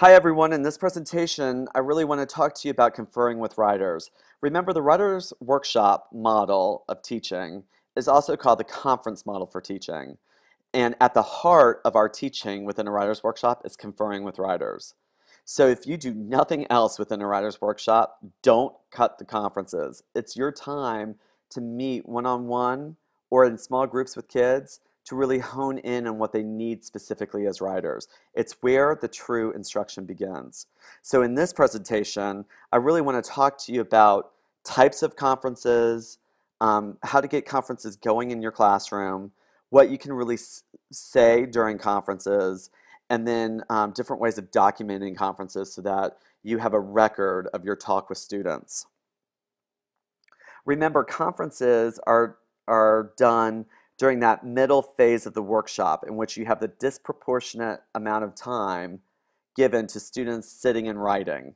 Hi everyone, in this presentation I really want to talk to you about conferring with writers. Remember, the writer's workshop model of teaching is also called the conference model for teaching. And at the heart of our teaching within a writer's workshop is conferring with writers. So if you do nothing else within a writer's workshop, don't cut the conferences. It's your time to meet one-on-one or in small groups with kids to really hone in on what they need specifically as writers. It's where the true instruction begins. So in this presentation, I really want to talk to you about types of conferences, how to get conferences going in your classroom, what you can really say during conferences, and then different ways of documenting conferences so that you have a record of your talk with students. Remember, conferences are done during that middle phase of the workshop in which you have the disproportionate amount of time given to students sitting and writing.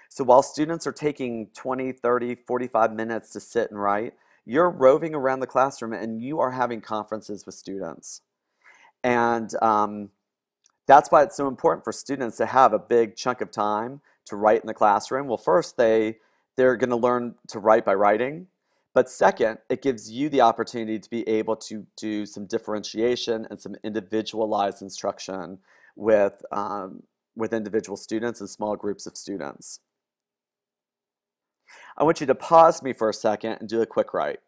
So while students are taking 20, 30, 45 minutes to sit and write, you're roving around the classroom and you are having conferences with students. And that's why it's so important for students to have a big chunk of time to write in the classroom. Well, first, they're going to learn to write by writing. But second, it gives you the opportunity to be able to do some differentiation and some individualized instruction with individual students and small groups of students. I want you to pause me for a second and do a quick write.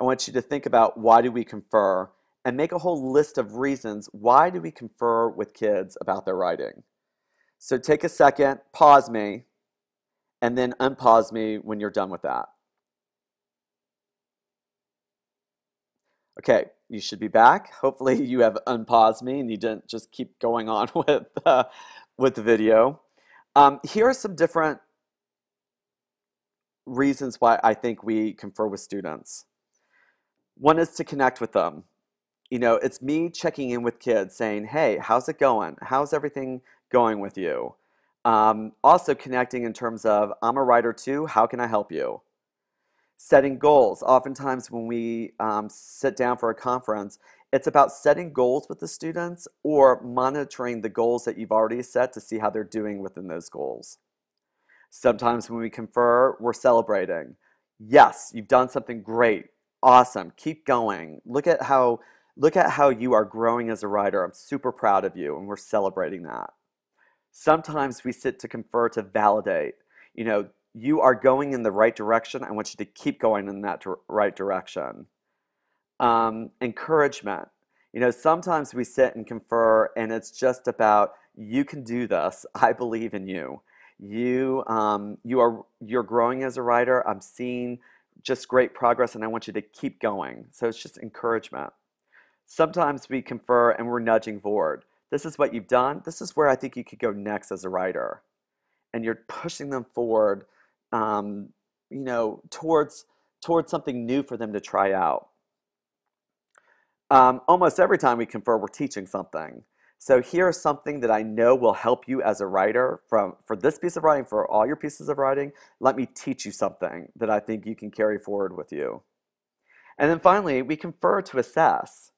I want you to think about why do we confer and make a whole list of reasons why do we confer with kids about their writing. So take a second, pause me, and then unpause me when you're done with that. Okay, you should be back. Hopefully you have unpaused me and you didn't just keep going on with the video. Here are some different reasons why I think we confer with students. One is to connect with them. You know, it's me checking in with kids saying, hey, how's it going? How's everything going with you? Also connecting in terms of, I'm a writer too, how can I help you? Setting goals. Oftentimes when we sit down for a conference, it's about setting goals with the students or monitoring the goals that you've already set to see how they're doing within those goals. Sometimes when we confer, we're celebrating. Yes, you've done something great. Awesome. Keep going. Look at how you are growing as a writer. I'm super proud of you, and we're celebrating that. Sometimes we sit to confer to validate. You know, you are going in the right direction. I want you to keep going in that right direction. Encouragement. You know, sometimes we sit and confer and it's just about, you can do this. I believe in you. You're growing as a writer. I'm seeing just great progress and I want you to keep going. So it's just encouragement. Sometimes we confer and we're nudging forward. This is what you've done. This is where I think you could go next as a writer. And you're pushing them forward, you know, towards something new for them to try out. Almost every time we confer, we're teaching something. So here's something that I know will help you as a writer for this piece of writing, for all your pieces of writing. Let me teach you something that I think you can carry forward with you. And then finally, we confer to assess.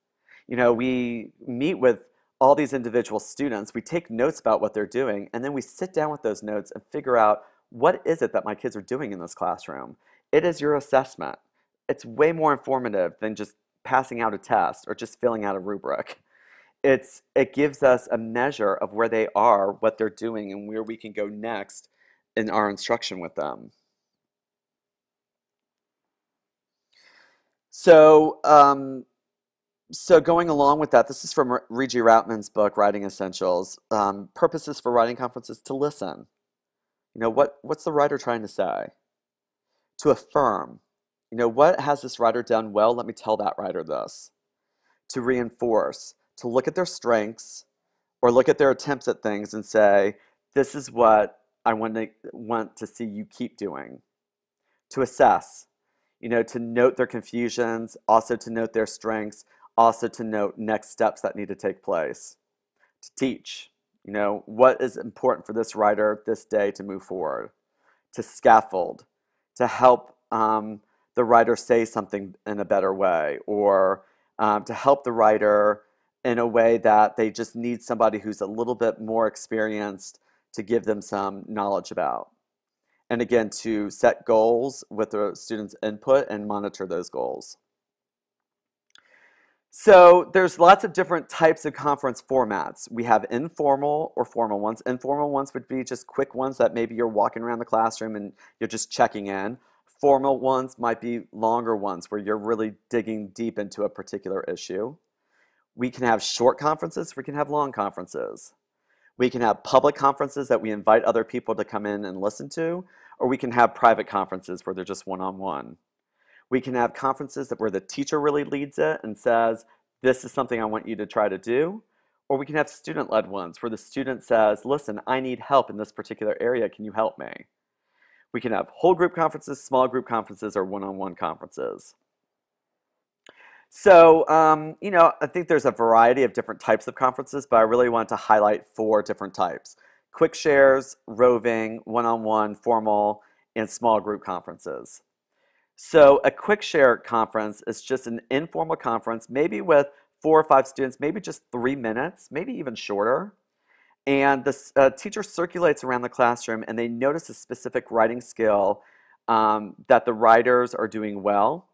You know, we meet with all these individual students, we take notes about what they're doing, and then we sit down with those notes and figure out, what is it that my kids are doing in this classroom? It is your assessment. It's way more informative than just passing out a test or just filling out a rubric. It gives us a measure of where they are, what they're doing, and where we can go next in our instruction with them. So, so going along with that, this is from Regie Routman's book, Writing Essentials. Purposes for writing conferences: to listen. You know, what's the writer trying to say? To affirm. You know, what has this writer done well? Let me tell that writer this. To reinforce. To look at their strengths or look at their attempts at things and say, this is what I want to see you keep doing. To assess. You know, to note their confusions, also to note their strengths, also to note next steps that need to take place. To teach, you know, what is important for this writer this day to move forward. To scaffold, to help the writer say something in a better way, or to help the writer in a way that they just need somebody who's a little bit more experienced to give them some knowledge about. And again, to set goals with the students' input and monitor those goals. So there's lots of different types of conference formats. We have informal or formal ones. Informal ones would be just quick ones that maybe you're walking around the classroom and you're just checking in. Formal ones might be longer ones where you're really digging deep into a particular issue. We can have short conferences, we can have long conferences. We can have public conferences that we invite other people to come in and listen to, or we can have private conferences where they're just one-on-one. We can have conferences where the teacher really leads it and says, this is something I want you to try to do. Or we can have student-led ones where the student says, listen, I need help in this particular area. Can you help me? We can have whole group conferences, small group conferences, or one-on-one conferences. So, I think there's a variety of different types of conferences, but I really want to highlight 4 different types. Quick shares, roving, one-on-one, formal, and small group conferences. So a quick share conference is just an informal conference, maybe with 4 or 5 students, maybe just 3 minutes, maybe even shorter. And the teacher circulates around the classroom and they notice a specific writing skill that the writers are doing well.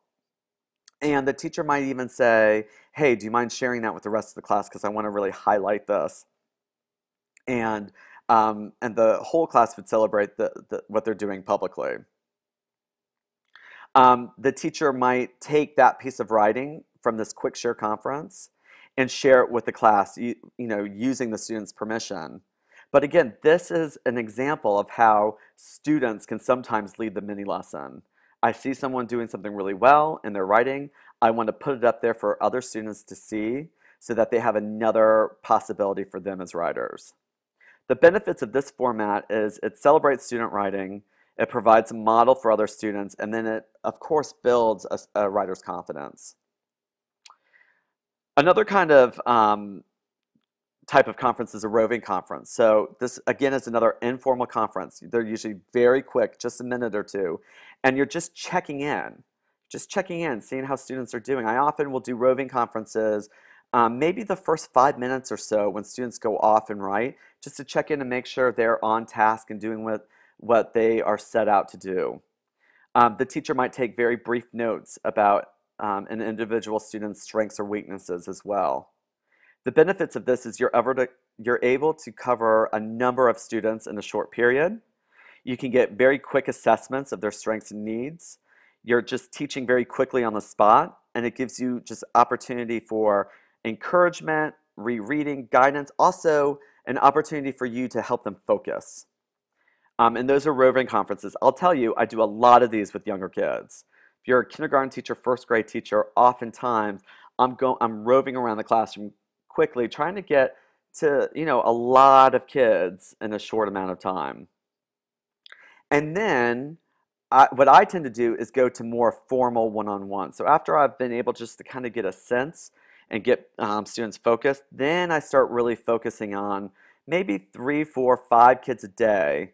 And the teacher might even say, hey, do you mind sharing that with the rest of the class because I want to really highlight this. And the whole class would celebrate what they're doing publicly. The teacher might take that piece of writing from this quick share conference and share it with the class, using the student's permission. But again, this is an example of how students can sometimes lead the mini lesson. I see someone doing something really well in their writing. I want to put it up there for other students to see so that they have another possibility for them as writers. The benefits of this format is it celebrates student writing, it provides a model for other students, and then it, of course, builds a writer's confidence. Another kind of type of conference is a roving conference. So this, again, is another informal conference. They're usually very quick, just a minute or two, and you're just checking in, seeing how students are doing. I often will do roving conferences, maybe the first 5 minutes or so when students go off and write, just to check in and make sure they're on task and doing what they are set out to do. The teacher might take very brief notes about an individual student's strengths or weaknesses as well. The benefits of this is you're able to cover a number of students in a short period. You can get very quick assessments of their strengths and needs. You're just teaching very quickly on the spot, and it gives you just opportunity for encouragement, rereading, guidance, also an opportunity for you to help them focus. And those are roving conferences. I'll tell you, I do a lot of these with younger kids. If you're a kindergarten teacher, first grade teacher, oftentimes I'm roving around the classroom quickly, trying to get to a lot of kids in a short amount of time. And then what I tend to do is go to more formal one-on-one. So after I've been able just to kind of get a sense and get students focused, then I start really focusing on maybe 3, 4, 5 kids a day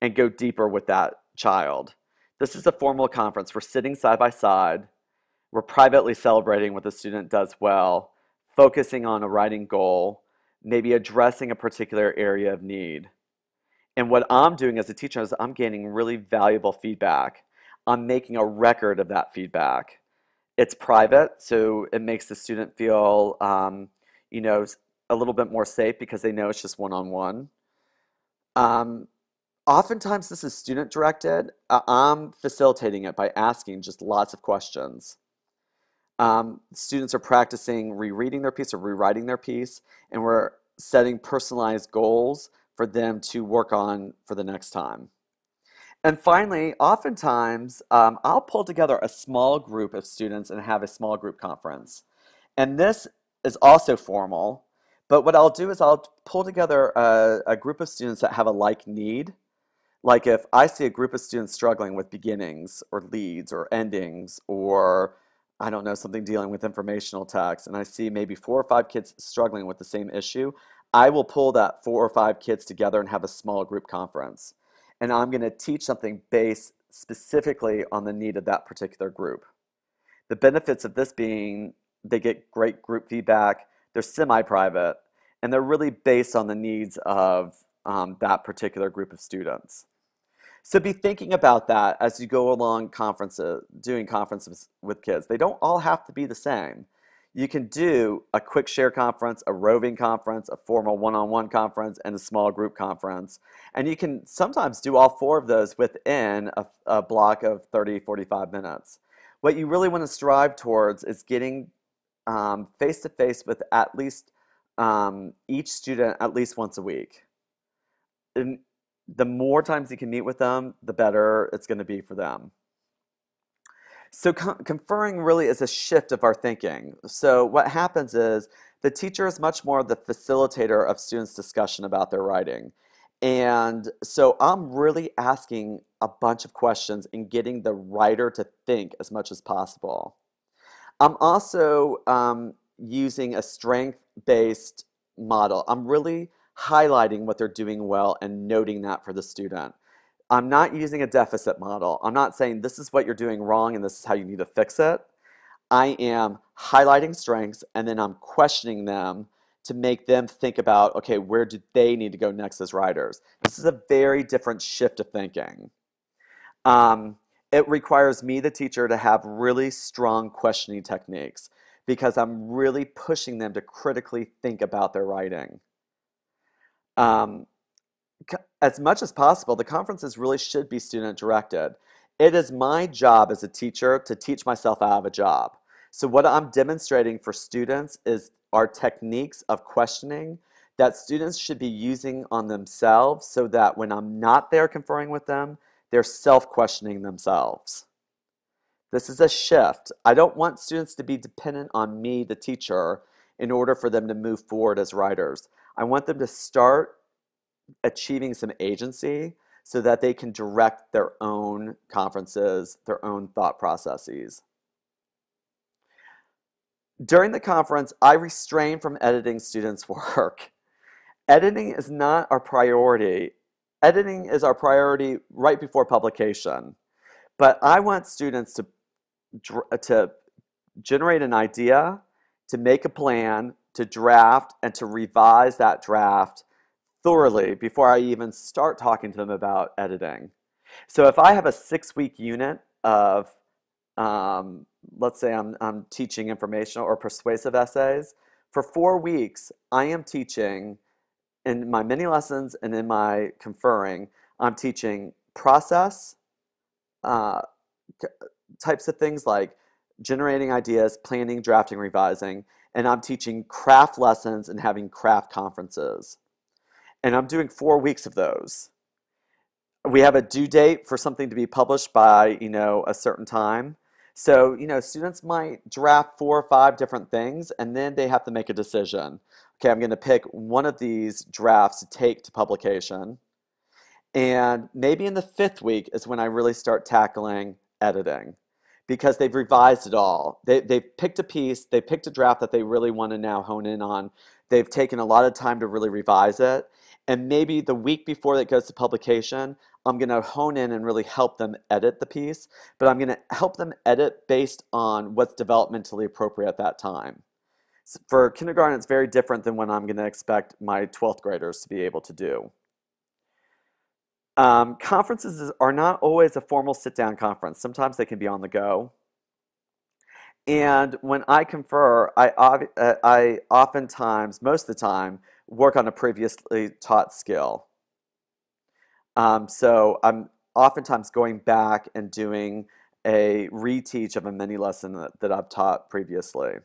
and go deeper with that child. This is a formal conference. We're sitting side by side. We're privately celebrating what the student does well, focusing on a writing goal, maybe addressing a particular area of need. And what I'm doing as a teacher is I'm gaining really valuable feedback. I'm making a record of that feedback. It's private, so it makes the student feel, a little bit more safe because they know it's just one-on-one. Oftentimes this is student directed. I'm facilitating it by asking just lots of questions. Students are practicing rereading their piece or rewriting their piece, and we're setting personalized goals for them to work on for the next time. And finally, oftentimes, I'll pull together a small group of students and have a small group conference. And this is also formal, but what I'll do is I'll pull together a group of students that have a like need. Like if I see a group of students struggling with beginnings or leads or endings or I don't know, something dealing with informational text, and I see maybe 4 or 5 kids struggling with the same issue, I will pull that 4 or 5 kids together and have a small group conference. And I'm going to teach something based specifically on the need of that particular group. The benefits of this being they get great group feedback, they're semi-private, and they're really based on the needs of that particular group of students. So be thinking about that as you go along doing conferences with kids. They don't all have to be the same. You can do a quick share conference, a roving conference, a formal one-on-one conference, and a small group conference. And you can sometimes do all four of those within a block of 30, 45 minutes. What you really want to strive towards is getting face-to-face with at least each student at least once a week. And the more times you can meet with them, the better it's going to be for them. So conferring really is a shift of our thinking. So what happens is the teacher is much more the facilitator of students' discussion about their writing. And so I'm really asking a bunch of questions and getting the writer to think as much as possible. I'm also using a strength-based model. I'm really highlighting what they're doing well and noting that for the student. I'm not using a deficit model. I'm not saying this is what you're doing wrong and this is how you need to fix it. I am highlighting strengths and then I'm questioning them to make them think about, okay, where do they need to go next as writers? This is a very different shift of thinking. It requires me, the teacher, to have really strong questioning techniques because I'm really pushing them to critically think about their writing. As much as possible, the conferences really should be student-directed. It is my job as a teacher to teach myself out of a job. So what I'm demonstrating for students are techniques of questioning that students should be using on themselves so that when I'm not there conferring with them, they're self-questioning themselves. This is a shift. I don't want students to be dependent on me, the teacher, in order for them to move forward as writers. I want them to start achieving some agency so that they can direct their own conferences, their own thought processes. During the conference, I refrain from editing students' work. Editing is not our priority. Editing is our priority right before publication. But I want students to generate an idea, to make a plan, to draft, and to revise that draft thoroughly before I even start talking to them about editing. So if I have a 6-week unit of, let's say I'm teaching informational or persuasive essays, for 4 weeks I am teaching in my mini lessons and in my conferring, I'm teaching process, types of things like generating ideas, planning, drafting, revising, and I'm teaching craft lessons and having craft conferences. And I'm doing 4 weeks of those. We have a due date for something to be published by, a certain time. So, students might draft 4 or 5 different things, and then they have to make a decision. Okay, I'm going to pick one of these drafts to take to publication. And maybe in the 5th week is when I really start tackling editing because they've revised it all. They've picked a piece, they picked a draft that they really want to now hone in on. They've taken a lot of time to really revise it. And maybe the week before it goes to publication, I'm going to hone in and really help them edit the piece, but I'm going to help them edit based on what's developmentally appropriate at that time. So for kindergarten, it's very different than what I'm going to expect my 12th graders to be able to do. Conferences are not always a formal sit-down conference. Sometimes they can be on the go. And when I confer, I oftentimes, most of the time, work on a previously taught skill. So I'm oftentimes going back and doing a reteach of a mini lesson that I've taught previously.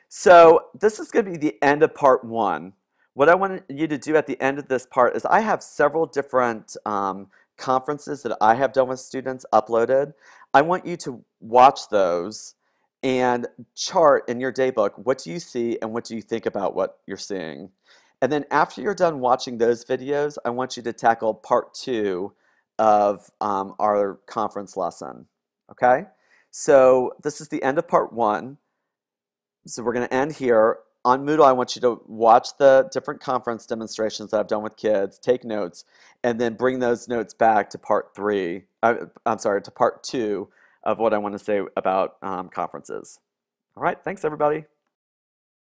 So this is going to be the end of part 1. What I want you to do at the end of this part is I have several different conferences that I have done with students uploaded. I want you to watch those and chart in your daybook what do you see and what do you think about what you're seeing. And then after you're done watching those videos, I want you to tackle part 2 of our conference lesson. Okay? So this is the end of part 1. So we're going to end here. On Moodle, I want you to watch the different conference demonstrations that I've done with kids, take notes, and then bring those notes back to part 2 of what I want to say about conferences. All right, thanks everybody.